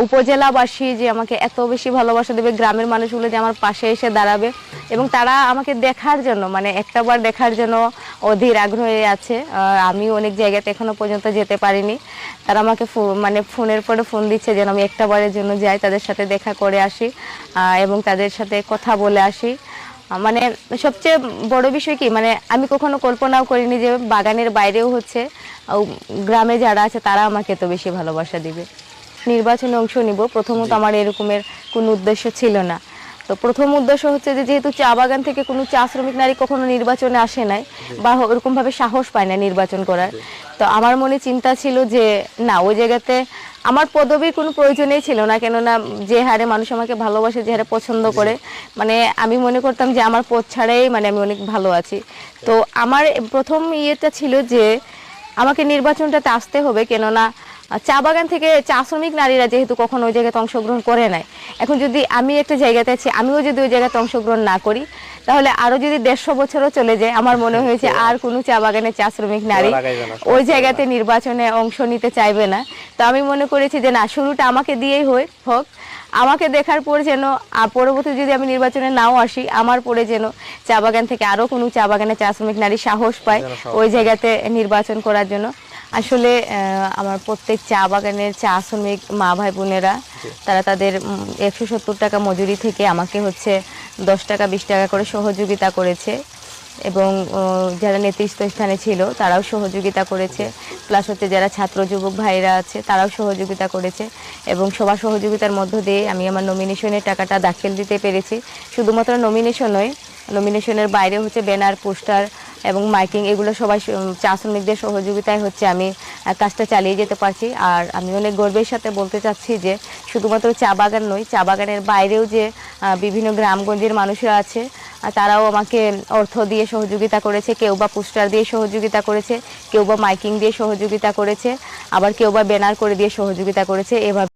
উপজেলাবাসী যে আমাকে এত বেশি ভালোবাসা দেবে, গ্রামের মানুষগুলো যে আমার পাশে এসে দাঁড়াবে এবং তারা আমাকে দেখার জন্য মানে একটাবার দেখার জন্য অধীর আগ্রহে আছে। আমি অনেক জায়গাতে এখনো পর্যন্ত যেতে পারিনি, তারা আমাকে মানে ফোনের পরে ফোন দিচ্ছে যেন আমি একটাবারের জন্য যাই, তাদের সাথে দেখা করে আসি এবং তাদের সাথে কথা বলে আসি। মানে সবচেয়ে বড় বিষয় কি, মানে আমি কখনো কল্পনাও করিনি যে বাগানের বাইরেও হচ্ছে গ্রামে যারা আছে তারা আমাকে এত বেশি ভালোবাসা দিবে। নির্বাচনে অংশ নিব, প্রথমত আমার এরকমের কোনো উদ্দেশ্য ছিল না। তো প্রথম উদ্দেশ্য হচ্ছে যে যেহেতু চা বাগান থেকে কোনো চা শ্রমিক নারী কখনো নির্বাচনে আসে নাই বা ওরকমভাবে সাহস পায় না নির্বাচন করার, তো আমার মনে চিন্তা ছিল যে না, ওই জায়গাতে আমার পদবীর কোনো প্রয়োজনই ছিল না, কেননা যে হারে মানুষ আমাকে ভালোবাসে, যে হারে পছন্দ করে, মানে আমি মনে করতাম যে আমার পথ ছাড়াই মানে আমি অনেক ভালো আছি। তো আমার প্রথম ইয়েটা ছিল যে আমাকে নির্বাচনটাতে আসতে হবে, কেননা চা বাগান থেকে চা শ্রমিক নারীরা যেহেতু কখনো ওই জায়গাতে অংশগ্রহণ করে নাই, এখন যদি আমি একটা জায়গাতে আছি, আমিও যদি ওই জায়গাতে অংশগ্রহণ না করি, তাহলে আরও যদি 150 বছরও চলে যায়, আমার মনে হয়েছে আর কোনো চা বাগানে চা শ্রমিক নারী ওই জায়গাতে নির্বাচনে অংশ নিতে চাইবে না। তো আমি মনে করেছি যে না, শুরুটা আমাকে দিয়েই হোক, আমাকে দেখার পর যেন পরবর্তী যদি আমি নির্বাচনে নাও আসি, আমার পরে যেন চা বাগান থেকে আরও কোনো চা বাগানে চা শ্রমিক নারী সাহস পায় ওই জায়গাতে নির্বাচন করার জন্য। আসলে আমার প্রত্যেক চা বাগানের চা শ্রমিক মা ভাই বোনেরা তারা তাদের 170 টাকা মজুরি থেকে আমাকে হচ্ছে 10 টাকা 20 টাকা করে সহযোগিতা করেছে, এবং যারা নেতৃত্ব স্থানে ছিল তারাও সহযোগিতা করেছে, প্লাস হচ্ছে যারা ছাত্র যুবক ভাইরা আছে তারাও সহযোগিতা করেছে, এবং সবার সহযোগিতার মধ্য দিয়ে আমি আমার নমিনেশনের টাকাটা দাখিল দিতে পেরেছি। শুধুমাত্র নমিনেশন নয়, নমিনেশনের বাইরে হচ্ছে ব্যানার, পোস্টার এবং মাইকিং, এগুলো সবাই চা শ্রমিকদের সহযোগিতায় হচ্ছে আমি কাজটা চালিয়ে যেতে পারছি। আর আমি অনেক গর্বের সাথে বলতে চাচ্ছি যে শুধুমাত্র চা বাগান নয়, চা বাগানের বাইরেও যে বিভিন্ন গ্রামগঞ্জের মানুষরা আছে তারাও আমাকে অর্থ দিয়ে সহযোগিতা করেছে, কেউ বা পোস্টার দিয়ে সহযোগিতা করেছে, কেউ বা মাইকিং দিয়ে সহযোগিতা করেছে, আবার কেউ বা ব্যানার করে দিয়ে সহযোগিতা করেছে। এভাবে